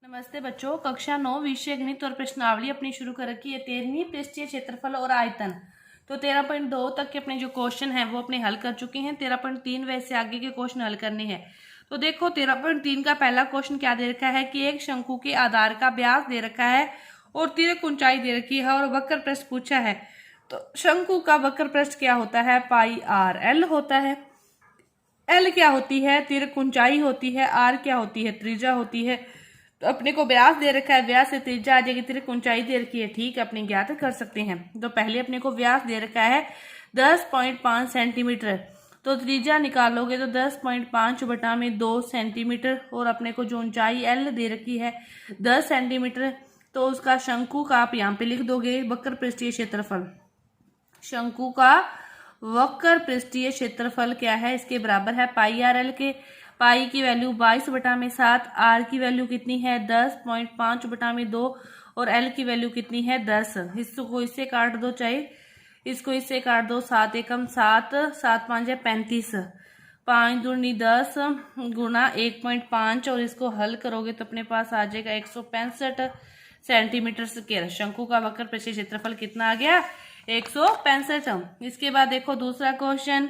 नमस्ते बच्चों, कक्षा 9 विषय गणित और प्रश्नावली अपनी शुरू कर रखी है। 13वीं पृष्ठीय क्षेत्रफल और आयतन। तो 13.2 तक के अपने जो क्वेश्चन हैं वो अपने हल कर चुके हैं। 13.3 वैसे आगे के क्वेश्चन हल करने हैं। तो देखो 13.3 का पहला क्वेश्चन क्या दे रखा है कि एक शंकु के आधार का व्यास दे रखा है और तिर्यक ऊंचाई दे रखी है और वक्र पृष्ठ पूछा है। तो शंकु का वक्र पृष्ठ क्या होता है? पाई आर एल होता है। एल क्या होती है? तिर्यक ऊंचाई होती है। आर क्या होती है? त्रिज्या होती है। तो अपने को व्यास दे रखा है, व्यास से त्रिज्या आ जाएगी, तिर्यक ऊंचाई दे रखी है, ठीक है, अपने ज्ञात कर सकते हैं। तो पहले अपने को व्यास दे रखा है 10.5 सेंटीमीटर। तो त्रिज्या निकालोगे तो 10.5 बटा में 2 सेंटीमीटर और अपने को जो ऊंचाई एल दे रखी है 10 सेंटीमीटर। तो उसका शंकु का आप यहाँ पे लिख दोगे वक्र पृष्ठीय क्षेत्रफल। शंकु का वक्र पृष्ठीय क्षेत्रफल क्या है? इसके बराबर है पाई आर एल के। पाई की वैल्यू 22 बटा में 7, आर की वैल्यू कितनी है 10.5 बटा में 2 और एल की वैल्यू कितनी है 10। इसको इससे काट दो, चाहे इसको इससे काट दो। 7 एकम 7, 7 5 35, 5 दूनी 10 गुना 1.5 और इसको हल करोगे तो अपने पास आ जाएगा 165 सेंटीमीटर स्क्वायर। शंकु का वक्र पृष्ठीय क्षेत्रफल कितना आ गया? 165। इसके बाद देखो दूसरा क्वेश्चन,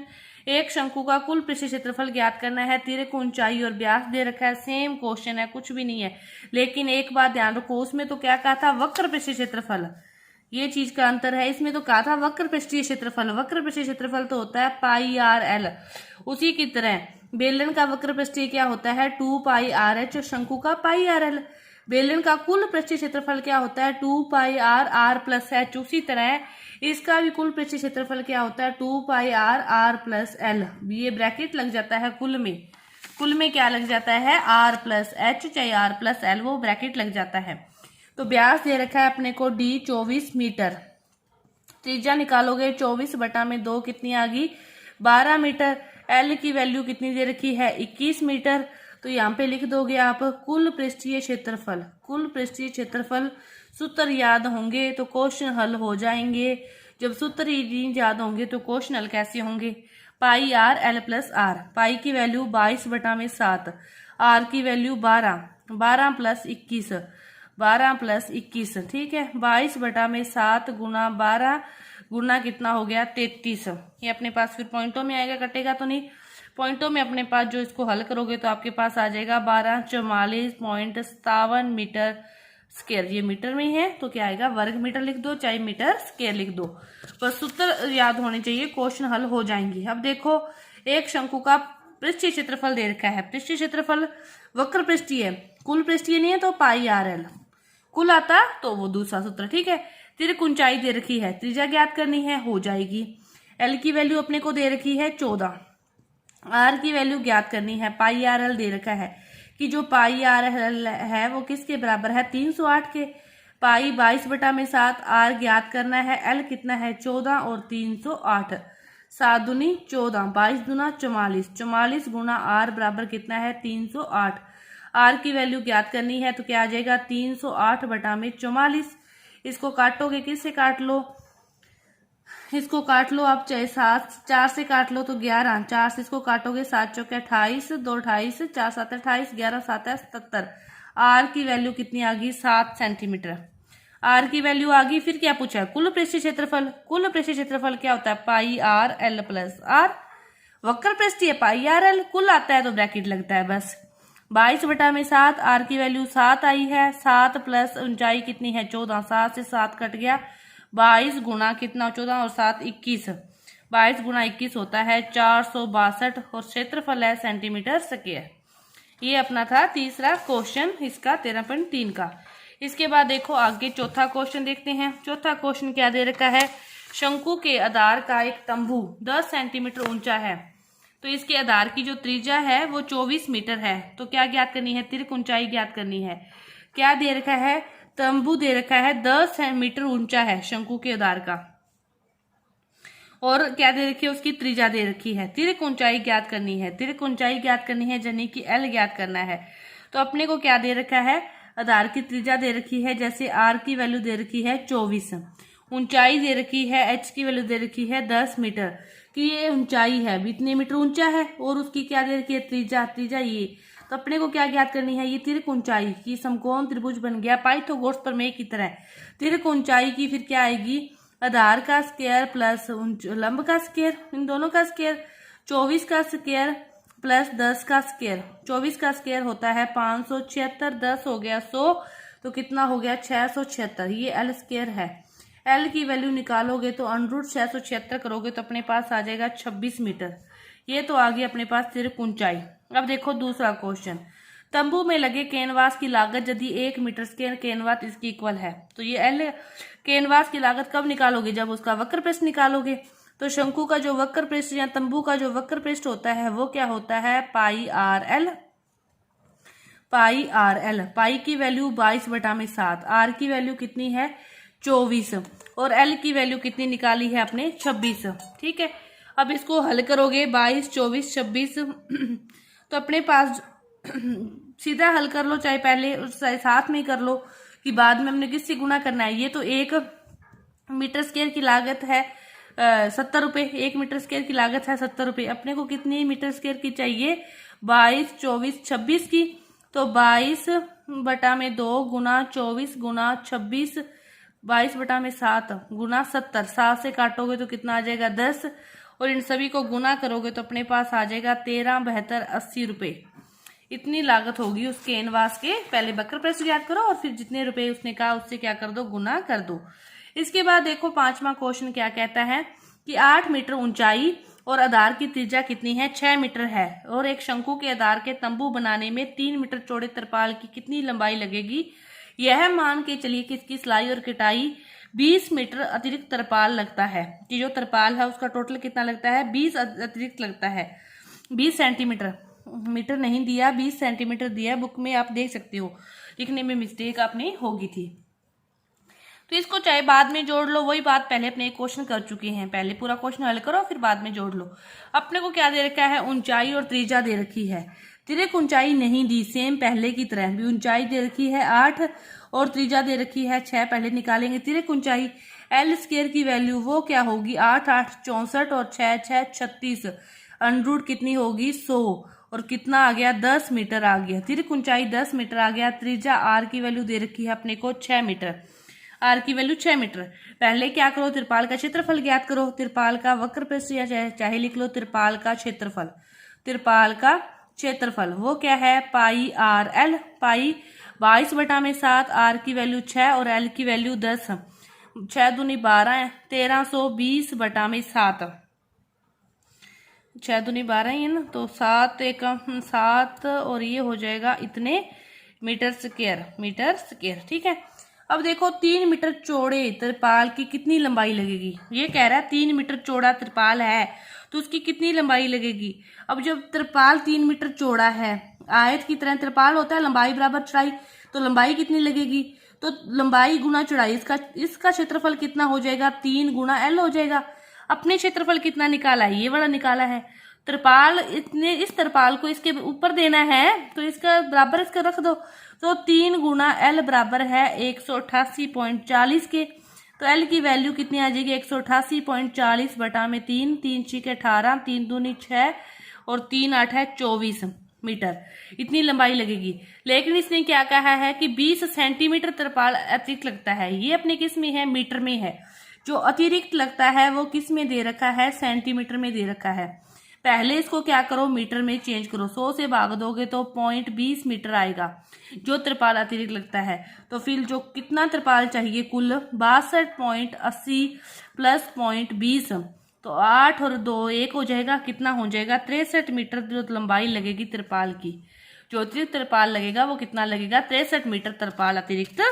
एक शंकु का कुल पृष्ठीय क्षेत्रफल ज्ञात करना है। तिर्यक ऊंचाई और व्यास दे रखा है। सेम क्वेश्चन है, कुछ भी नहीं है, लेकिन एक बात ध्यान रखो, उसमें तो क्या कहा था? वक्र पृष्ठीय क्षेत्रफल। ये चीज का अंतर है। इसमें तो कहा था वक्र पृष्ठीय क्षेत्रफल। वक्र पृष्ठीय क्षेत्रफल तो होता है पाई आर एल। उसी की तरह बेलन का वक्र पृष्ठीय क्या होता है? 2 पाई आर एच। शंकु का पाई आर एल। बेलन का कुल पृष्ठीय क्षेत्रफल क्या होता है? 2 पाई आर आर प्लस एच। उसी तरह इसका भी कुल पृष्ठीय क्षेत्रफल क्या होता है? 2 पाई आर आर प्लस एल। ये ब्रैकेट लग जाता है कुल में। कुल में क्या लग जाता है? आर प्लस एच, चाहे आर प्लस एल, वो ब्रैकेट लग जाता है। तो व्यास दे रखा है अपने को डी 24 मीटर। त्रिज्या निकालोगे 24 बटा में 2 कितनी आ गई? 12 मीटर। एल की वैल्यू कितनी दे रखी है? 21 मीटर। तो यहाँ पे लिख दोगे आप कुल पृष्ठीय क्षेत्रफल। कुल पृष्ठीय क्षेत्रफल सूत्र याद होंगे तो क्वेश्चन हल हो जाएंगे। जब सूत्र ही याद होंगे तो क्वेश्चन हल कैसे होंगे? पाई आर एल प्लस आर। पाई की वैल्यू 22 बटा में 7, आर की वैल्यू 12, 12 प्लस 21, 12 प्लस 21, ठीक है। 22 बटा में 7 गुना 12 गुना कितना हो गया? 33। ये अपने पास फिर पॉइंटों में आएगा, कटेगा तो नहीं। पॉइंटों में अपने पास जो इसको हल करोगे तो आपके पास आ जाएगा 1244.57 मीटर स्क्वायर। ये मीटर में है तो क्या आएगा? वर्ग मीटर लिख दो, चाहे मीटर स्क्वायर लिख दो, बस सूत्र याद होने चाहिए, क्वेश्चन हल हो जाएंगे। अब देखो एक शंकु का पृष्ठीय क्षेत्रफल दे रखा है। पृष्ठीय क्षेत्रफल वक्र पृष्ठीय, कुल पृष्ठीय नहीं है तो पाई आर एल। कुल आता तो वो दूसरा सूत्र, ठीक है। तिर्यक ऊंचाई दे रखी है, त्रिज्या ज्ञात करनी है, हो जाएगी। एल की वैल्यू अपने को दे रखी है 14। आर की वैल्यू ज्ञात करनी है। पाई आर एल दे रखा है कि जो पाई आर एल है वो किसके बराबर है? 308 के। पाई 22 बटा में 7, आर ज्ञात करना है, एल कितना है? 14 और 308, 7 दूनी 14, 22 दूना 44, 44 गुना आर बराबर कितना है? 308। आर की वैल्यू ज्ञात करनी है तो क्या आ जाएगा? 308 बटा में 44। इसको काटोगे, किससे काट लो? इसको काट लो आप, चाहे 7 4 से काट लो तो 11, 4 से इसको काटोगे 7 चौके 28, 2 28, 4 7 28, 11 7 77। आर की वैल्यू कितनी आ गई? 7 सेंटीमीटर। आर की वैल्यू आ गई। फिर क्या पूछा है? कुल पृष्ठीय क्षेत्रफल। कुल पृष्ठीय क्षेत्रफल क्या होता है? पाई आर एल प्लस आर। वक्र पृष्ठीय पाई आर एल, कुल आता है तो ब्रैकेट लगता है बस। 22 बटा में 7, आर की वैल्यू 7 आई है, 7 प्लस ऊंचाई कितनी है? 14, 7 से 7 कट गया, 22 गुना कितना? 14 और 7 21, 22 गुना 21 होता है 462 और क्षेत्रफल है सेंटीमीटर स्क्वायर। ये अपना था तीसरा क्वेश्चन इसका 13.3 का। इसके बाद देखो आगे चौथा क्वेश्चन देखते हैं। चौथा क्वेश्चन क्या दे रखा है? शंकु के आधार का एक तंबू 10 सेंटीमीटर ऊंचा है, तो इसके आधार की जो त्रिज्या है वो 24 मीटर है। तो क्या ज्ञात करनी है? तिर्यक ऊंचाई ज्ञात करनी है। क्या दे रखा है? तंबू दे रखा है 10 मीटर ऊंचा है शंकु के आधार का, और क्या दे रखी है? उसकी त्रिज्या दे रखी है। तिर्यक ऊंचाई ज्ञात करनी है। तिर्यक ऊंचाई ज्ञात करनी है यानी कि एल ज्ञात करना है। तो अपने को क्या दे रखा है? आधार की त्रिज्या दे रखी है, जैसे आर की वैल्यू दे रखी है 24, ऊंचाई दे रखी है, एच की वैल्यू दे रखी है 10 मीटर, कि ये ऊंचाई है, इतने मीटर ऊंचा है, और उसकी क्या दे रखी है? त्रिज्या। त्रिज्या ये तो अपने को क्या ज्ञात करनी है, ये तिर्क ऊंचाई की समकोण त्रिभुज बन गया पाइथागोरस प्रमेय की तरह। तिर्क ऊंचाई की फिर क्या आएगी, आधार का स्क्वायर प्लस लंब का स्क्वायर, इन दोनों का स्क्वायर, 24 का स्क्वायर प्लस 10 का स्क्वायर। 24 का स्क्वायर होता है 576, 10 हो गया 100, तो कितना हो गया 676। ये एल स्क्वायर है। एल की वैल्यू निकालोगे तो √676 करोगे तो अपने पास आ जाएगा 26 मीटर। ये तो आ गई अपने पास तिर्क ऊंचाई। अब देखो दूसरा क्वेश्चन, तंबू में लगे कैनवास की लागत यदि 1 मीटर स्क्वायर कैनवास इसकी इक्वल है। तो ये एल कैनवास की लागत कब निकालोगे, जब उसका वक्र पृष्ठ निकालोगे। तो शंकु का जो वक्र पृष्ठ या तंबू का जो वक्र पृष्ठ होता है वो क्या होता है, पाई आर एल। पाई की वैल्यू 22/7, आर की वैल्यू कितनी है 24 और एल की वैल्यू कितनी निकाली है आपने 26। ठीक है, अब इसको हल करोगे 22, 24, 26 तो अपने पास सीधा हल कर लो, चाहे पहले साथ में ही कर लो कि बाद में हमने किससे गुणा करना है। ये तो 1 मीटर स्क्वायर की लागत है 70 रुपए, 1 मीटर स्क्वायर की लागत है 70 रुपए। अपने को कितनी मीटर स्क्वायर की चाहिए, 22, 24, 26 की। तो 22/2 गुना 24 गुना 26, 22/7 गुना 70, 7 से काटोगे तो कितना आ जाएगा 10, और इन सभी को गुना करोगे तो अपने पास आ जाएगा 13, 72, 80 रुपए। इतनी लागत होगी उस कैनवास के। पहले वक्र पृष्ठ ज्ञात करो और फिर जितने रुपए उसने कहा उससे क्या कर दो, गुना कर दो। इसके बाद देखो 5वां क्वेश्चन क्या कहता है कि 8 मीटर ऊंचाई और आधार की त्रिज्या कितनी है, 6 मीटर है, और एक शंकु के आधार के तंबू बनाने में 3 मीटर चौड़े तरपाल की कितनी लंबाई लगेगी। यह मान के चलिए कि इसकी सिलाई और कटाई 20 मीटर अतिरिक्त तरपाल लगता है, कि जो तरपाल है उसका टोटल कितना लगता है 20 अतिरिक्त लगता है, 20 सेंटीमीटर, मीटर नहीं दिया 20 सेंटीमीटर दिया बुक में, आप देख सकते हो, लिखने में मिस्टेक आपने होगी थी। तो इसको चाहे बाद में जोड़ लो, वही बात पहले अपने क्वेश्चन कर चुके हैं। पहले पूरा क्वेश्चन हल करो फिर बाद में जोड़ लो। अपने को क्या दे रखा है, ऊंचाई और त्रिज्या दे रखी है। तिर्क ऊंचाई नहीं दी, सेम पहले की तरह भी ऊंचाई दे रखी है 8 और त्रिज्या दे रखी है 6। पहले निकालेंगे तिर्क ऊंचाई, एल स्क्वायर की वैल्यू वो क्या होगी 8, 8 64 और 6, 6 36, √ कितनी होगी 100, और कितना आ गया 10 मीटर आ गया। तिर्क ऊंचाई 10 मीटर आ गया। त्रिज्या आर की वैल्यू दे रखी है अपने को 6 मीटर, आर की वैल्यू 6 मीटर। पहले क्या करो, तिरपाल का क्षेत्रफल ज्ञात करो। तिरपाल का वक्र पृष्ठ या चाहे लिख लो तिरपाल का क्षेत्रफल। तिरपाल का क्षेत्रफल वो क्या है, पाई आर एल। पाई 22/7, आर की वैल्यू 6 और एल की वैल्यू 10, 6 दूनी 12, 1320/7, 6 दूनी 12 ही है ना, तो 7 एक 7 और ये हो जाएगा इतने मीटर स्क्वायर। ठीक है, अब देखो 3 मीटर चौड़े तिरपाल की कितनी लंबाई लगेगी। ये कह रहा है 3 मीटर चौड़ा तिरपाल है तो उसकी कितनी लंबाई लगेगी। अब जब तिरपाल 3 मीटर चौड़ा है, आयत की तरह तिरपाल होता है, लंबाई बराबर चौड़ाई, तो लंबाई कितनी लगेगी, तो लंबाई गुना चौड़ाई, इसका क्षेत्रफल कितना हो जाएगा 3 गुना एल हो जाएगा। अपने क्षेत्रफल कितना निकाला है, ये वाला निकाला है। तिरपाल इतने, इस तिरपाल को इसके ऊपर देना है तो इसका बराबर इसका रख दो, तो 3 गुना एल बराबर है 188.40 के। तो एल की वैल्यू कितनी आ जाएगी 188.40/3, 3 6 18, 3 दूनी 6 और 3 8 है 24 मीटर, इतनी लंबाई लगेगी। लेकिन इसने क्या कहा है कि 20 सेंटीमीटर तिरपाल अतिरिक्त लगता है। ये अपने किस में है, मीटर में है। जो अतिरिक्त लगता है वो किस में दे रखा है, सेंटीमीटर में दे रखा है। पहले इसको क्या करो, मीटर में चेंज करो, 100 से भाग दोगे तो 0.20 मीटर आएगा जो त्रिपाल अतिरिक्त लगता है। तो फिर जो कितना त्रिपाल चाहिए, कुल 62.80 प्लस 0.20, तो 8 और 2 1 हो जाएगा, कितना हो जाएगा 63 मीटर जो लंबाई लगेगी त्रिपाल की। जो अतिरिक्त त्रिपाल लगेगा वो कितना लगेगा, 63 मीटर त्रिपाल अतिरिक्त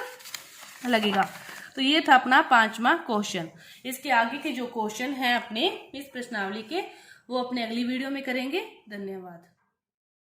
लगेगा। तो ये था अपना 5वां क्वेश्चन। इसके आगे के जो क्वेश्चन है अपने इस प्रश्नावली के, वो अपने अगली वीडियो में करेंगे। धन्यवाद।